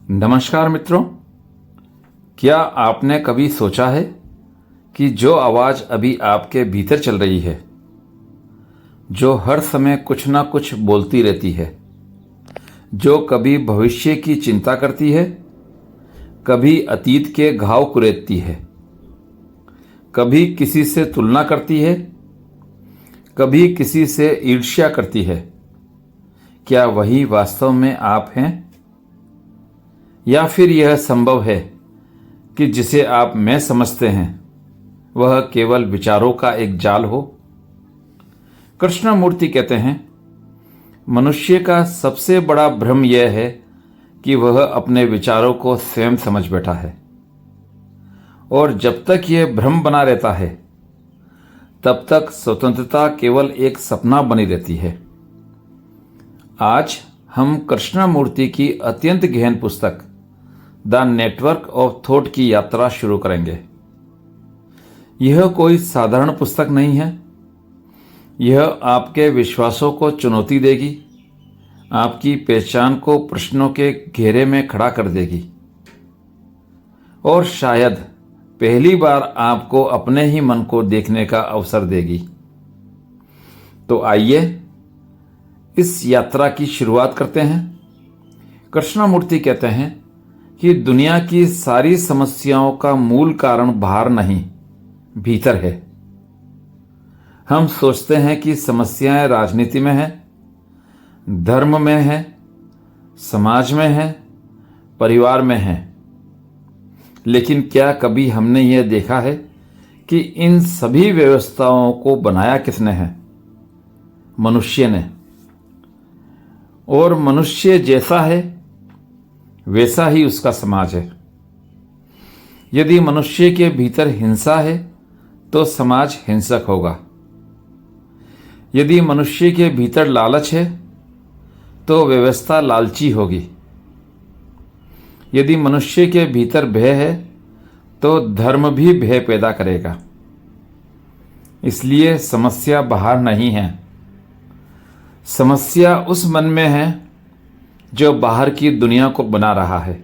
नमस्कार मित्रों, क्या आपने कभी सोचा है कि जो आवाज़ अभी आपके भीतर चल रही है, जो हर समय कुछ ना कुछ बोलती रहती है, जो कभी भविष्य की चिंता करती है, कभी अतीत के घाव कुरेदती है, कभी किसी से तुलना करती है, कभी किसी से ईर्ष्या करती है, क्या वही वास्तव में आप हैं? या फिर यह संभव है कि जिसे आप मैं समझते हैं वह केवल विचारों का एक जाल हो? कृष्णमूर्ति कहते हैं, मनुष्य का सबसे बड़ा भ्रम यह है कि वह अपने विचारों को स्वयं समझ बैठा है, और जब तक यह भ्रम बना रहता है तब तक स्वतंत्रता केवल एक सपना बनी रहती है। आज हम कृष्णमूर्ति की अत्यंत गहन पुस्तक द नेटवर्क ऑफ थॉट की यात्रा शुरू करेंगे। यह कोई साधारण पुस्तक नहीं है। यह आपके विश्वासों को चुनौती देगी, आपकी पहचान को प्रश्नों के घेरे में खड़ा कर देगी, और शायद पहली बार आपको अपने ही मन को देखने का अवसर देगी। तो आइए इस यात्रा की शुरुआत करते हैं। कृष्णमूर्ति कहते हैं कि दुनिया की सारी समस्याओं का मूल कारण बाहर नहीं, भीतर है। हम सोचते हैं कि समस्याएं राजनीति में हैं, धर्म में हैं, समाज में हैं, परिवार में हैं। लेकिन क्या कभी हमने यह देखा है कि इन सभी व्यवस्थाओं को बनाया किसने है? मनुष्य ने। और मनुष्य जैसा है वैसा ही उसका समाज है। यदि मनुष्य के भीतर हिंसा है तो समाज हिंसक होगा। यदि मनुष्य के भीतर लालच है तो व्यवस्था लालची होगी। यदि मनुष्य के भीतर भय है तो धर्म भी भय पैदा करेगा। इसलिए समस्या बाहर नहीं है, समस्या उस मन में है जो बाहर की दुनिया को बना रहा है।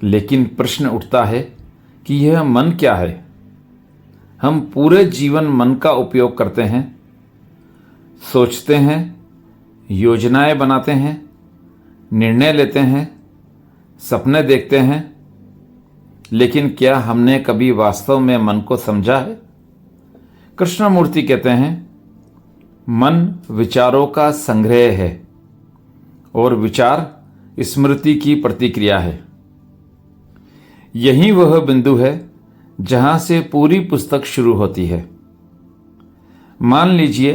लेकिन प्रश्न उठता है कि यह मन क्या है? हम पूरे जीवन मन का उपयोग करते हैं, सोचते हैं, योजनाएं बनाते हैं, निर्णय लेते हैं, सपने देखते हैं। लेकिन क्या हमने कभी वास्तव में मन को समझा है? कृष्णमूर्ति कहते हैं, मन विचारों का संग्रह है और विचार स्मृति की प्रतिक्रिया है। यही वह बिंदु है जहां से पूरी पुस्तक शुरू होती है। मान लीजिए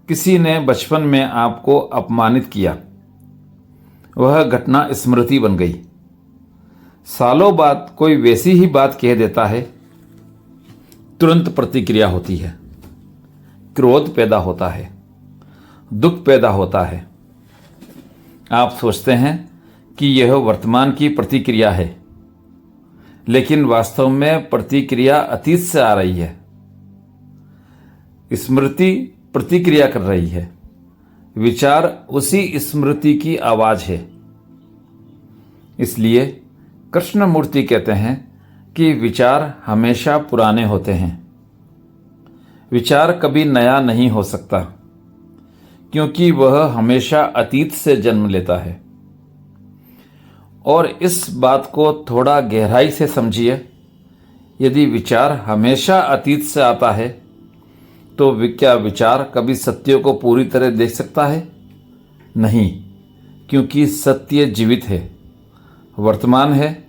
किसी ने बचपन में आपको अपमानित किया। वह घटना स्मृति बन गई। सालों बाद कोई वैसी ही बात कह देता है, तुरंत प्रतिक्रिया होती है, क्रोध पैदा होता है, दुख पैदा होता है। आप सोचते हैं कि यह वर्तमान की प्रतिक्रिया है, लेकिन वास्तव में प्रतिक्रिया अतीत से आ रही है। स्मृति प्रतिक्रिया कर रही है, विचार उसी स्मृति की आवाज है। इसलिए कृष्णमूर्ति कहते हैं कि विचार हमेशा पुराने होते हैं। विचार कभी नया नहीं हो सकता, क्योंकि वह हमेशा अतीत से जन्म लेता है। और इस बात को थोड़ा गहराई से समझिए। यदि विचार हमेशा अतीत से आता है तो क्या विचार कभी सत्य को पूरी तरह देख सकता है? नहीं, क्योंकि सत्य जीवित है, वर्तमान है,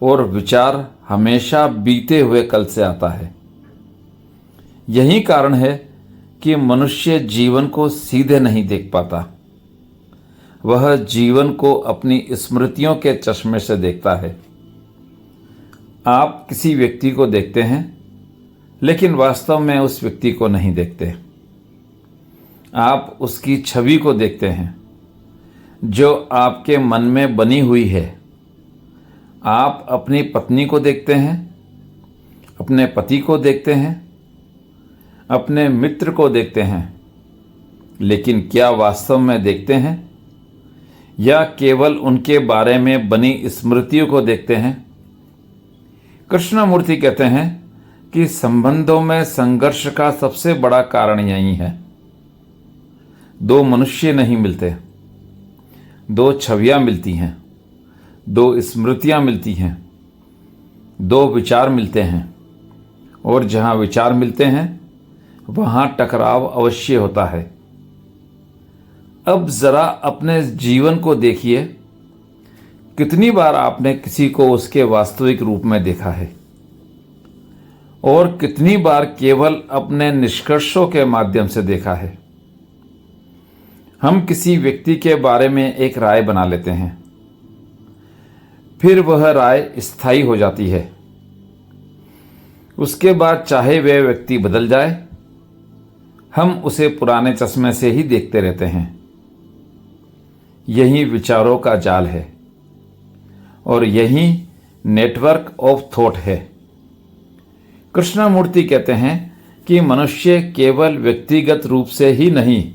और विचार हमेशा बीते हुए कल से आता है। यही कारण है कि मनुष्य जीवन को सीधे नहीं देख पाता। वह जीवन को अपनी स्मृतियों के चश्मे से देखता है। आप किसी व्यक्ति को देखते हैं, लेकिन वास्तव में उस व्यक्ति को नहीं देखते। आप उसकी छवि को देखते हैं जो आपके मन में बनी हुई है। आप अपनी पत्नी को देखते हैं, अपने पति को देखते हैं, अपने मित्र को देखते हैं, लेकिन क्या वास्तव में देखते हैं? या केवल उनके बारे में बनी स्मृतियों को देखते हैं? कृष्णमूर्ति कहते हैं कि संबंधों में संघर्ष का सबसे बड़ा कारण यही है। दो मनुष्य नहीं मिलते, दो छवियां मिलती हैं, दो स्मृतियां मिलती हैं, दो विचार मिलते हैं, और जहां विचार मिलते हैं वहां टकराव अवश्य होता है। अब जरा अपने जीवन को देखिए, कितनी बार आपने किसी को उसके वास्तविक रूप में देखा है और कितनी बार केवल अपने निष्कर्षों के माध्यम से देखा है। हम किसी व्यक्ति के बारे में एक राय बना लेते हैं, फिर वह राय स्थायी हो जाती है। उसके बाद चाहे वह व्यक्ति बदल जाए, हम उसे पुराने चश्मे से ही देखते रहते हैं। यही विचारों का जाल है और यही नेटवर्क ऑफ थॉट है। कृष्णमूर्ति कहते हैं कि मनुष्य केवल व्यक्तिगत रूप से ही नहीं,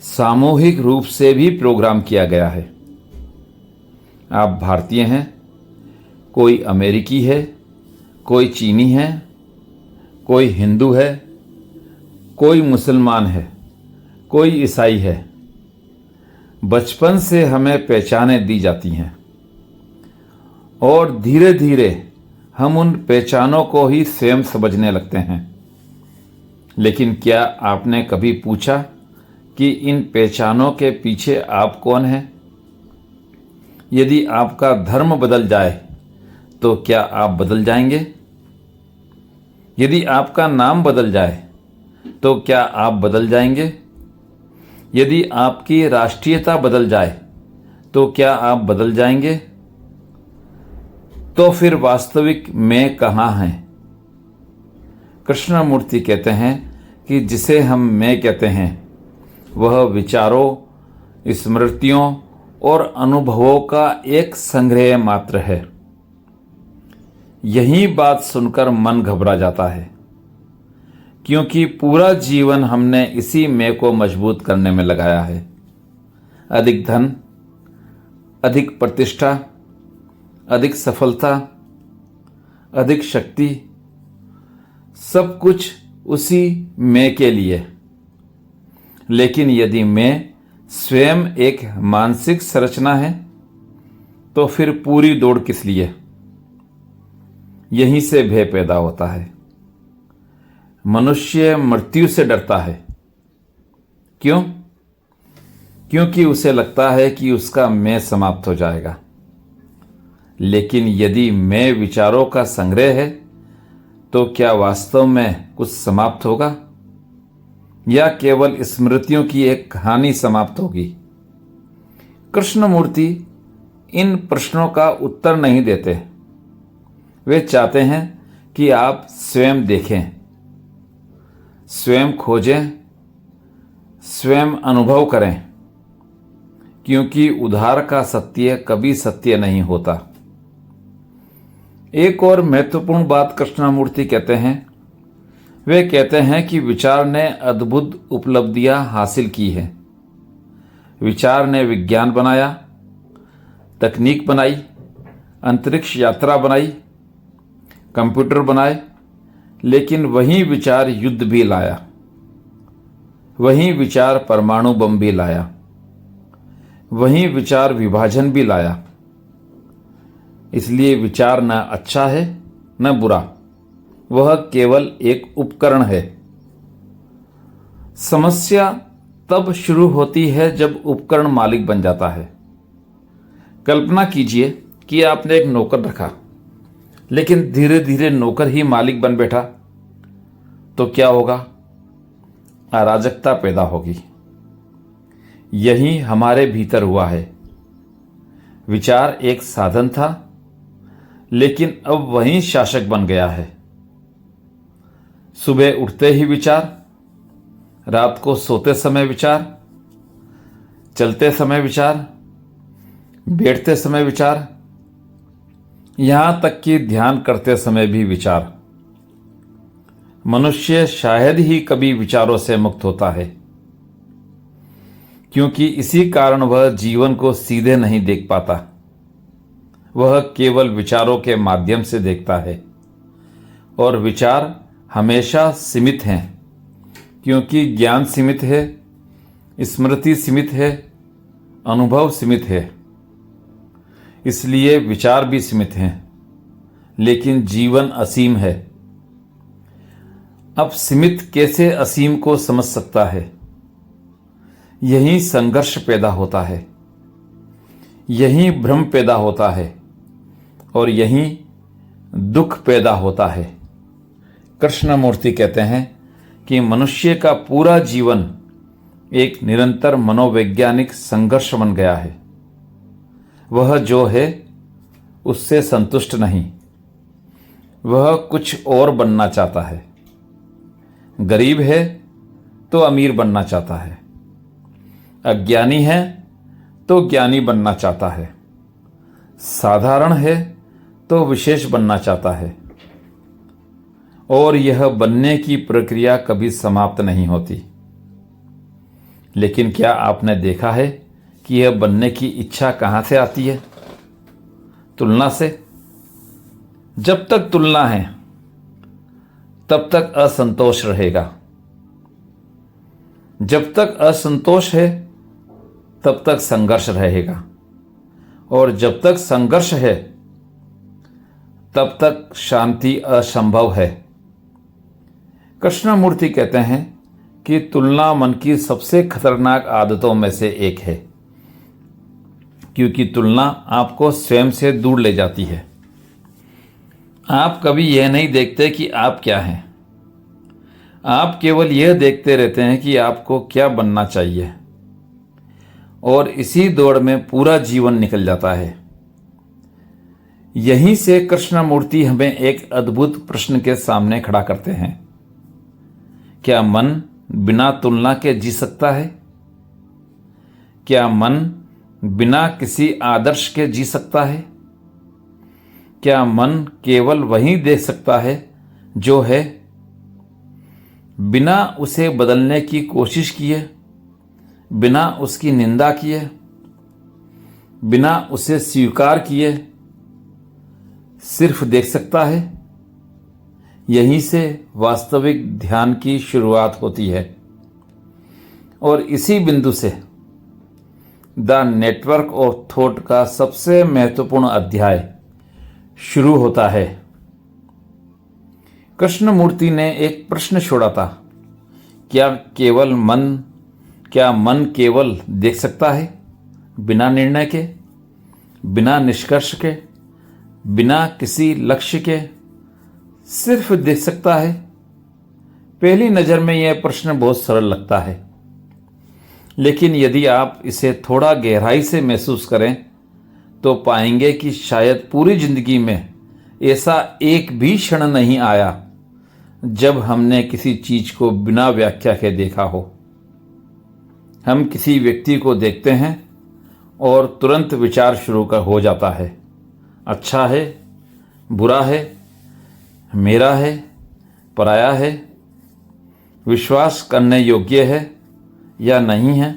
सामूहिक रूप से भी प्रोग्राम किया गया है। आप भारतीय हैं, कोई अमेरिकी है, कोई चीनी है, कोई हिंदू है, कोई मुसलमान है, कोई ईसाई है। बचपन से हमें पहचानें दी जाती हैं और धीरे धीरे हम उन पहचानों को ही स्वयं समझने लगते हैं। लेकिन क्या आपने कभी पूछा कि इन पहचानों के पीछे आप कौन हैं? यदि आपका धर्म बदल जाए तो क्या आप बदल जाएंगे? यदि आपका नाम बदल जाए तो क्या आप बदल जाएंगे? यदि आपकी राष्ट्रीयता बदल जाए तो क्या आप बदल जाएंगे? तो फिर वास्तविक मैं कहाँ हैं? कृष्णमूर्ति कहते हैं कि जिसे हम मैं कहते हैं वह विचारों, स्मृतियों और अनुभवों का एक संग्रह मात्र है। यही बात सुनकर मन घबरा जाता है, क्योंकि पूरा जीवन हमने इसी मैं को मजबूत करने में लगाया है। अधिक धन, अधिक प्रतिष्ठा, अधिक सफलता, अधिक शक्ति, सब कुछ उसी मैं के लिए। लेकिन यदि मैं स्वयं एक मानसिक संरचना है तो फिर पूरी दौड़ किस लिए? यहीं से भय पैदा होता है। मनुष्य मृत्यु से डरता है। क्यों? क्योंकि उसे लगता है कि उसका मैं समाप्त हो जाएगा। लेकिन यदि मैं विचारों का संग्रह है तो क्या वास्तव में कुछ समाप्त होगा या केवल स्मृतियों की एक कहानी समाप्त होगी? कृष्णमूर्ति इन प्रश्नों का उत्तर नहीं देते। वे चाहते हैं कि आप स्वयं देखें, स्वयं खोजें, स्वयं अनुभव करें, क्योंकि उधार का सत्य कभी सत्य नहीं होता। एक और महत्वपूर्ण बात कृष्णमूर्ति कहते हैं। वे कहते हैं कि विचार ने अद्भुत उपलब्धियां हासिल की हैं। विचार ने विज्ञान बनाया, तकनीक बनाई, अंतरिक्ष यात्रा बनाई, कंप्यूटर बनाए, लेकिन वही विचार युद्ध भी लाया, वही विचार परमाणु बम भी लाया, वही विचार विभाजन भी लाया। इसलिए विचार न अच्छा है न बुरा, वह केवल एक उपकरण है। समस्या तब शुरू होती है जब उपकरण मालिक बन जाता है। कल्पना कीजिए कि आपने एक नौकर रखा, लेकिन धीरे धीरे नौकर ही मालिक बन बैठा, तो क्या होगा? अराजकता पैदा होगी। यही हमारे भीतर हुआ है। विचार एक साधन था, लेकिन अब वही शासक बन गया है। सुबह उठते ही विचार, रात को सोते समय विचार, चलते समय विचार, बैठते समय विचार, यहां तक कि ध्यान करते समय भी विचार। मनुष्य शायद ही कभी विचारों से मुक्त होता है, क्योंकि इसी कारण वह जीवन को सीधे नहीं देख पाता। वह केवल विचारों के माध्यम से देखता है, और विचार हमेशा सीमित हैं, क्योंकि ज्ञान सीमित है, स्मृति सीमित है, अनुभव सीमित है। इसलिए विचार भी सीमित हैं, लेकिन जीवन असीम है। अब सीमित कैसे असीम को समझ सकता है? यही संघर्ष पैदा होता है, यही भ्रम पैदा होता है, और यही दुख पैदा होता है। कृष्णमूर्ति कहते हैं कि मनुष्य का पूरा जीवन एक निरंतर मनोवैज्ञानिक संघर्ष बन गया है। वह जो है उससे संतुष्ट नहीं, वह कुछ और बनना चाहता है। गरीब है तो अमीर बनना चाहता है, अज्ञानी है तो ज्ञानी बनना चाहता है, साधारण है तो विशेष बनना चाहता है, और यह बनने की प्रक्रिया कभी समाप्त नहीं होती। लेकिन क्या आपने देखा है कि यह बनने की इच्छा कहाँ से आती है? तुलना से। जब तक तुलना है तब तक असंतोष रहेगा। जब तक असंतोष है तब तक संघर्ष रहेगा, और जब तक संघर्ष है तब तक शांति असंभव है। कृष्णमूर्ति कहते हैं कि तुलना मन की सबसे खतरनाक आदतों में से एक है, क्योंकि तुलना आपको स्वयं से दूर ले जाती है। आप कभी यह नहीं देखते कि आप क्या हैं, आप केवल यह देखते रहते हैं कि आपको क्या बनना चाहिए, और इसी दौड़ में पूरा जीवन निकल जाता है। यहीं से कृष्णमूर्ति हमें एक अद्भुत प्रश्न के सामने खड़ा करते हैं। क्या मन बिना तुलना के जी सकता है? क्या मन बिना किसी आदर्श के जी सकता है? क्या मन केवल वही देख सकता है जो है, बिना उसे बदलने की कोशिश किए, बिना उसकी निंदा किए, बिना उसे स्वीकार किए सिर्फ देख सकता है? यहीं से वास्तविक ध्यान की शुरुआत होती है, और इसी बिंदु से द नेटवर्क ऑफ थॉट का सबसे महत्वपूर्ण अध्याय शुरू होता है। कृष्णमूर्ति ने एक प्रश्न छोड़ा था, क्या मन केवल देख सकता है, बिना निर्णय के, बिना निष्कर्ष के, बिना किसी लक्ष्य के, सिर्फ देख सकता है? पहली नज़र में यह प्रश्न बहुत सरल लगता है, लेकिन यदि आप इसे थोड़ा गहराई से महसूस करें तो पाएंगे कि शायद पूरी जिंदगी में ऐसा एक भी क्षण नहीं आया जब हमने किसी चीज को बिना व्याख्या के देखा हो। हम किसी व्यक्ति को देखते हैं और तुरंत विचार शुरू हो जाता है, अच्छा है, बुरा है, मेरा है, पराया है, विश्वास करने योग्य है या नहीं है।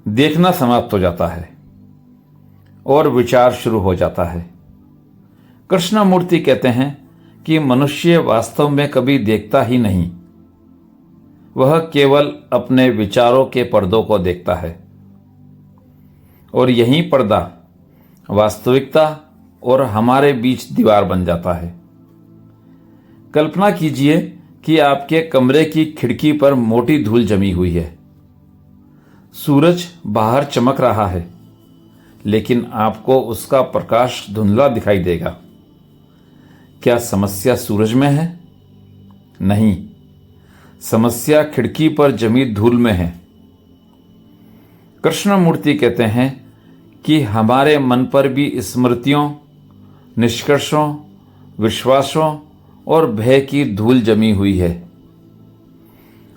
देखना समाप्त हो जाता है और विचार शुरू हो जाता है। कृष्णमूर्ति कहते हैं कि मनुष्य वास्तव में कभी देखता ही नहीं, वह केवल अपने विचारों के पर्दों को देखता है, और यही पर्दा वास्तविकता और हमारे बीच दीवार बन जाता है। कल्पना कीजिए कि आपके कमरे की खिड़की पर मोटी धूल जमी हुई है। सूरज बाहर चमक रहा है, लेकिन आपको उसका प्रकाश धुंधला दिखाई देगा। क्या समस्या सूरज में है? नहीं, समस्या खिड़की पर जमी धूल में है। कृष्णमूर्ति कहते हैं कि हमारे मन पर भी स्मृतियों, निष्कर्षों, विश्वासों और भय की धूल जमी हुई है,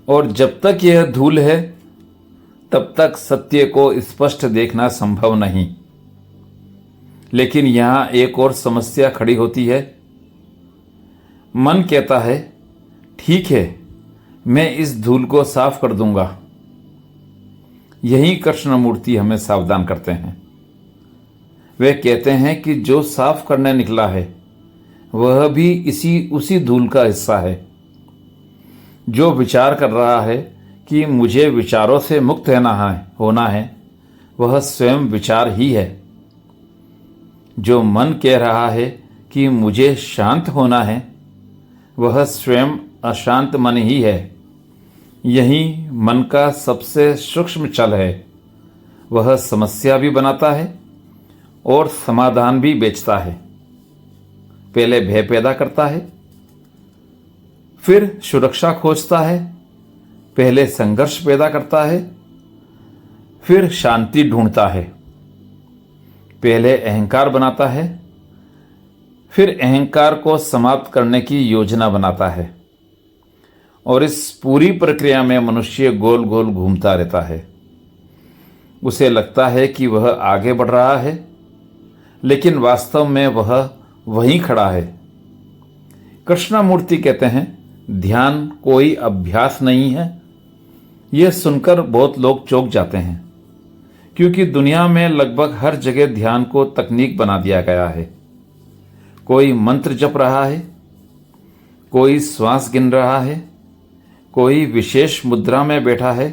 और जब तक यह धूल है तब तक सत्य को स्पष्ट देखना संभव नहीं। लेकिन यहां एक और समस्या खड़ी होती है। मन कहता है, ठीक है, मैं इस धूल को साफ कर दूंगा, यही कृष्णमूर्ति हमें सावधान करते हैं। वे कहते हैं कि जो साफ करने निकला है वह भी उसी धूल का हिस्सा है। जो विचार कर रहा है कि मुझे विचारों से मुक्त होना है वह स्वयं विचार ही है। जो मन कह रहा है कि मुझे शांत होना है वह स्वयं अशांत मन ही है। यही मन का सबसे सूक्ष्म चल है। वह समस्या भी बनाता है और समाधान भी बेचता है। पहले भय पैदा करता है, फिर सुरक्षा खोजता है। पहले संघर्ष पैदा करता है, फिर शांति ढूंढता है। पहले अहंकार बनाता है, फिर अहंकार को समाप्त करने की योजना बनाता है। और इस पूरी प्रक्रिया में मनुष्य गोल गोल घूमता रहता है। उसे लगता है कि वह आगे बढ़ रहा है, लेकिन वास्तव में वह वहीं खड़ा है। कृष्णमूर्ति कहते हैं, ध्यान कोई अभ्यास नहीं है। यह सुनकर बहुत लोग चौंक जाते हैं, क्योंकि दुनिया में लगभग हर जगह ध्यान को तकनीक बना दिया गया है। कोई मंत्र जप रहा है, कोई श्वास गिन रहा है, कोई विशेष मुद्रा में बैठा है,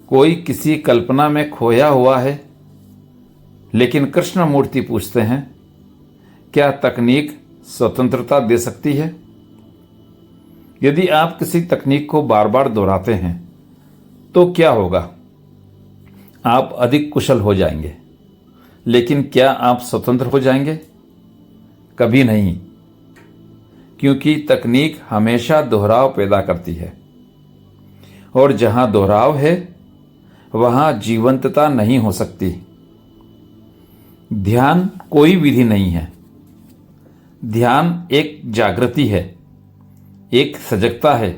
कोई किसी कल्पना में खोया हुआ है। लेकिन कृष्णमूर्ति पूछते हैं, क्या तकनीक स्वतंत्रता दे सकती है? यदि आप किसी तकनीक को बार बार दोहराते हैं तो क्या होगा? आप अधिक कुशल हो जाएंगे, लेकिन क्या आप स्वतंत्र हो जाएंगे? कभी नहीं, क्योंकि तकनीक हमेशा दोहराव पैदा करती है, और जहां दोहराव है वहां जीवंतता नहीं हो सकती। ध्यान कोई विधि नहीं है। ध्यान एक जागृति है, एक सजगता है,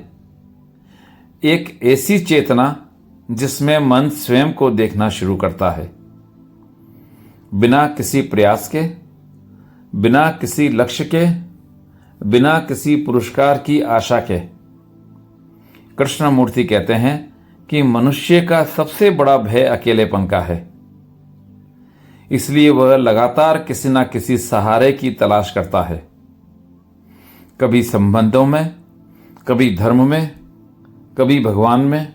एक ऐसी चेतना जिसमें मन स्वयं को देखना शुरू करता है, बिना किसी प्रयास के, बिना किसी लक्ष्य के, बिना किसी पुरस्कार की आशा के। कृष्णमूर्ति कहते हैं कि मनुष्य का सबसे बड़ा भय अकेलेपन का है। इसलिए वह लगातार किसी न किसी सहारे की तलाश करता है। कभी संबंधों में, कभी धर्म में, कभी भगवान में,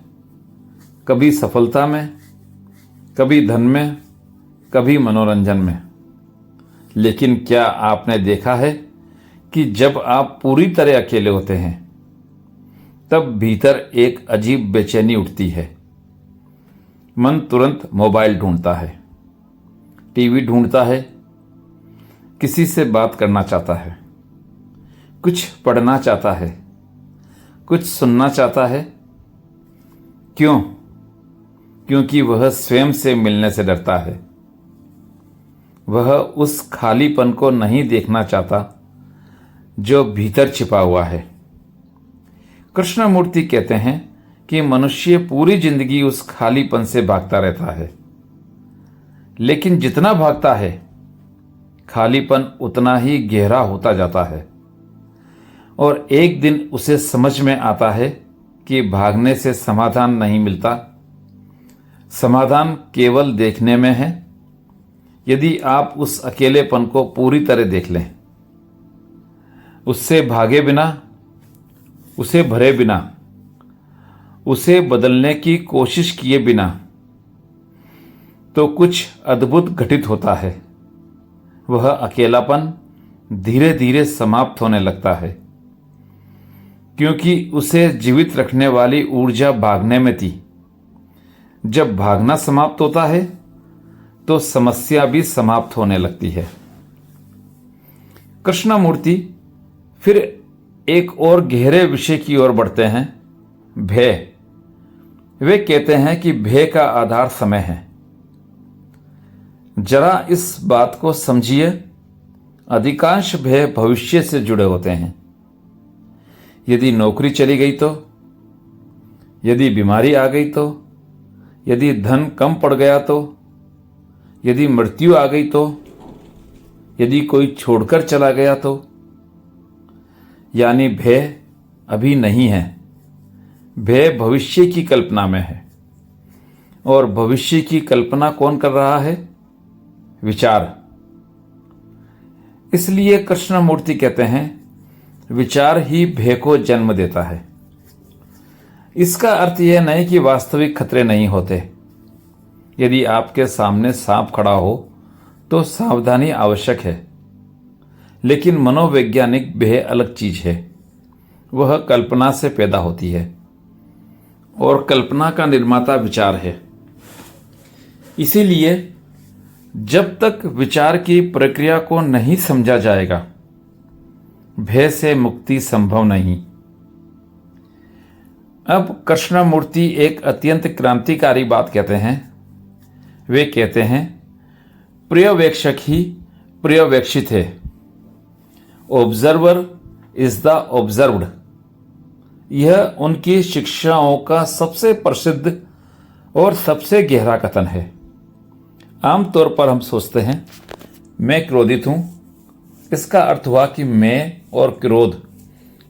कभी सफलता में, कभी धन में, कभी मनोरंजन में। लेकिन क्या आपने देखा है कि जब आप पूरी तरह अकेले होते हैं तब भीतर एक अजीब बेचैनी उठती है। मन तुरंत मोबाइल ढूंढता है, टीवी ढूंढता है, किसी से बात करना चाहता है, कुछ पढ़ना चाहता है, कुछ सुनना चाहता है। क्यों? क्योंकि वह स्वयं से मिलने से डरता है। वह उस खालीपन को नहीं देखना चाहता जो भीतर छिपा हुआ है। कृष्णमूर्ति कहते हैं कि मनुष्य पूरी जिंदगी उस खालीपन से भागता रहता है, लेकिन जितना भागता है खालीपन उतना ही गहरा होता जाता है। और एक दिन उसे समझ में आता है कि भागने से समाधान नहीं मिलता। समाधान केवल देखने में है। यदि आप उस अकेलेपन को पूरी तरह देख लें, उससे भागे बिना, उसे भरे बिना, उसे बदलने की कोशिश किए बिना, तो कुछ अद्भुत घटित होता है। वह अकेलापन धीरे धीरे समाप्त होने लगता है, क्योंकि उसे जीवित रखने वाली ऊर्जा भागने में थी। जब भागना समाप्त होता है तो समस्या भी समाप्त होने लगती है। कृष्णमूर्ति फिर एक और गहरे विषय की ओर बढ़ते हैं, भय। वे कहते हैं कि भय का आधार समय है। जरा इस बात को समझिए, अधिकांश भय भविष्य से जुड़े होते हैं। यदि नौकरी चली गई तो, यदि बीमारी आ गई तो, यदि धन कम पड़ गया तो, यदि मृत्यु आ गई तो, यदि कोई छोड़कर चला गया तो। यानी भय अभी नहीं है, भय भविष्य की कल्पना में है। और भविष्य की कल्पना कौन कर रहा है? विचार। इसलिए कृष्णमूर्ति कहते हैं विचार ही भय को जन्म देता है। इसका अर्थ यह नहीं कि वास्तविक खतरे नहीं होते। यदि आपके सामने सांप खड़ा हो तो सावधानी आवश्यक है, लेकिन मनोवैज्ञानिक भय अलग चीज है। वह कल्पना से पैदा होती है और कल्पना का निर्माता विचार है। इसीलिए जब तक विचार की प्रक्रिया को नहीं समझा जाएगा, भय से मुक्ति संभव नहीं। अब कृष्णमूर्ति एक अत्यंत क्रांतिकारी बात कहते हैं। वे कहते हैं पर्यवेक्षक ही पर्यवेक्षित है। Observer is the observed. यह उनकी शिक्षाओं का सबसे प्रसिद्ध और सबसे गहरा कथन है। आमतौर पर हम सोचते हैं मैं क्रोधित हूं। इसका अर्थ हुआ कि मैं और क्रोध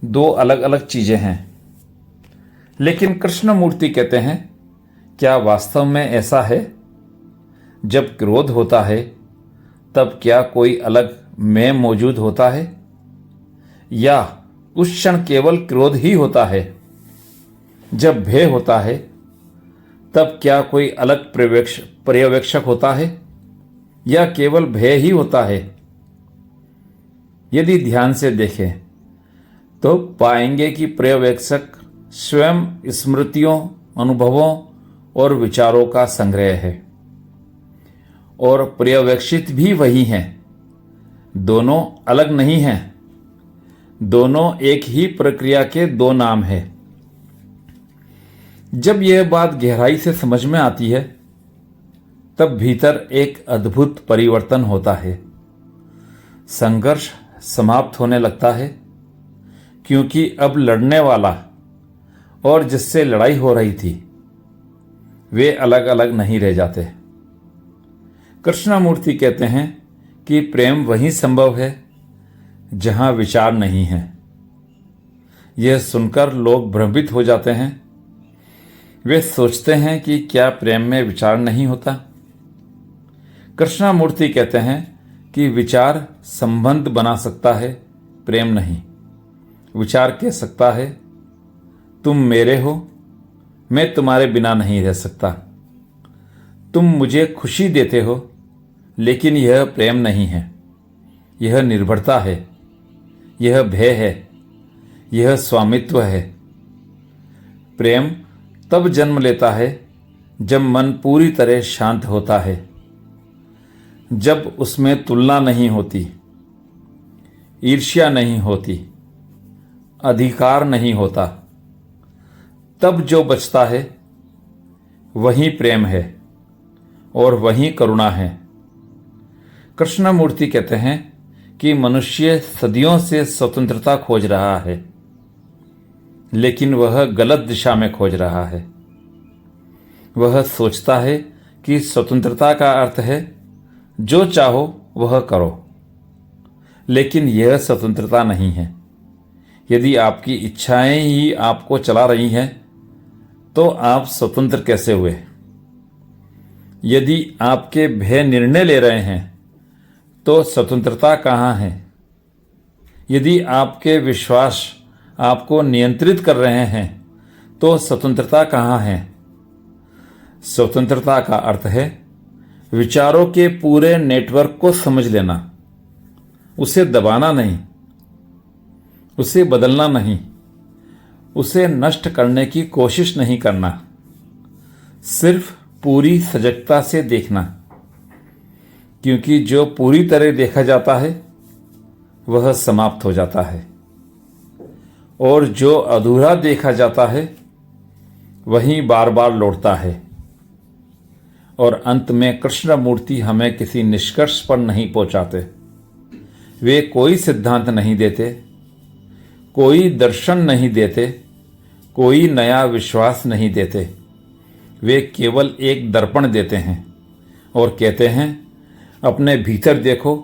दो अलग अलग चीजें हैं। लेकिन कृष्णमूर्ति कहते हैं क्या वास्तव में ऐसा है? जब क्रोध होता है तब क्या कोई अलग मैं मौजूद होता है, या उस क्षण केवल क्रोध ही होता है? जब भय होता है तब क्या कोई अलग पर्यवेक्षक होता है, या केवल भय ही होता है? यदि ध्यान से देखें तो पाएंगे कि पर्यवेक्षक स्वयं स्मृतियों, अनुभवों और विचारों का संग्रह है, और पर्यवेक्षित भी वही हैं। दोनों अलग नहीं हैं। दोनों एक ही प्रक्रिया के दो नाम हैं। जब यह बात गहराई से समझ में आती है तब भीतर एक अद्भुत परिवर्तन होता है। संघर्ष समाप्त होने लगता है, क्योंकि अब लड़ने वाला और जिससे लड़ाई हो रही थी वे अलग अलग नहीं रह जाते। कृष्णमूर्ति कहते हैं कि प्रेम वहीं संभव है जहां विचार नहीं है। यह सुनकर लोग भ्रमित हो जाते हैं। वे सोचते हैं कि क्या प्रेम में विचार नहीं होता? कृष्णमूर्ति कहते हैं कि विचार संबंध बना सकता है, प्रेम नहीं। विचार कह सकता है तुम मेरे हो, मैं तुम्हारे बिना नहीं रह सकता। तुम मुझे खुशी देते हो, लेकिन यह प्रेम नहीं है। यह निर्भरता है, यह भय है, यह स्वामित्व है। प्रेम तब जन्म लेता है जब मन पूरी तरह शांत होता है, जब उसमें तुलना नहीं होती, ईर्ष्या नहीं होती, अधिकार नहीं होता। तब जो बचता है वही प्रेम है और वही करुणा है। कृष्णमूर्ति कहते हैं कि मनुष्य सदियों से स्वतंत्रता खोज रहा है, लेकिन वह गलत दिशा में खोज रहा है। वह सोचता है कि स्वतंत्रता का अर्थ है जो चाहो वह करो, लेकिन यह स्वतंत्रता नहीं है। यदि आपकी इच्छाएं ही आपको चला रही हैं तो आप स्वतंत्र कैसे हुए? यदि आपके भय निर्णय ले रहे हैं तो स्वतंत्रता कहाँ है? यदि आपके विश्वास आपको नियंत्रित कर रहे हैं तो स्वतंत्रता कहाँ है? स्वतंत्रता का अर्थ है विचारों के पूरे नेटवर्क को समझ लेना, उसे दबाना नहीं, उसे बदलना नहीं, उसे नष्ट करने की कोशिश नहीं करना, सिर्फ पूरी सजगता से देखना। क्योंकि जो पूरी तरह देखा जाता है वह समाप्त हो जाता है, और जो अधूरा देखा जाता है वही बार बार लौटता है। और अंत में कृष्णमूर्ति हमें किसी निष्कर्ष पर नहीं पहुंचाते। वे कोई सिद्धांत नहीं देते, कोई दर्शन नहीं देते, कोई नया विश्वास नहीं देते। वे केवल एक दर्पण देते हैं और कहते हैं अपने भीतर देखो,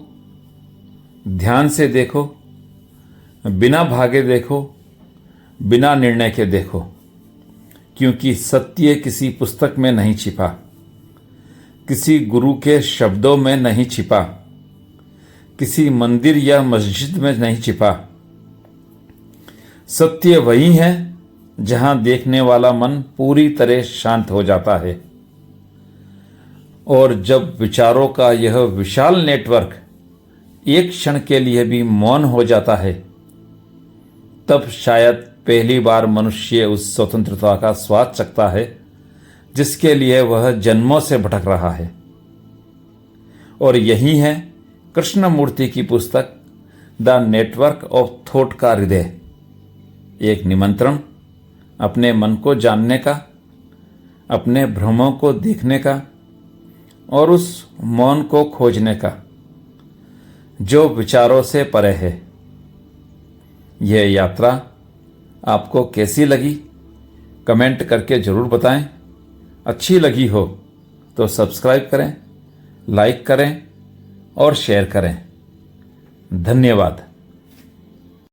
ध्यान से देखो, बिना भागे देखो, बिना निर्णय के देखो। क्योंकि सत्य किसी पुस्तक में नहीं छिपा, किसी गुरु के शब्दों में नहीं छिपा, किसी मंदिर या मस्जिद में नहीं छिपा। सत्य वही है जहां देखने वाला मन पूरी तरह शांत हो जाता है। और जब विचारों का यह विशाल नेटवर्क एक क्षण के लिए भी मौन हो जाता है, तब शायद पहली बार मनुष्य उस स्वतंत्रता का स्वाद चखता है जिसके लिए वह जन्मों से भटक रहा है। और यही है कृष्णमूर्ति की पुस्तक द नेटवर्क ऑफ थॉट का हृदय। एक निमंत्रण अपने मन को जानने का, अपने भ्रमों को देखने का और उस मौन को खोजने का जो विचारों से परे है। यह यात्रा आपको कैसी लगी कमेंट करके ज़रूर बताएं। अच्छी लगी हो तो सब्सक्राइब करें, लाइक करें और शेयर करें। धन्यवाद।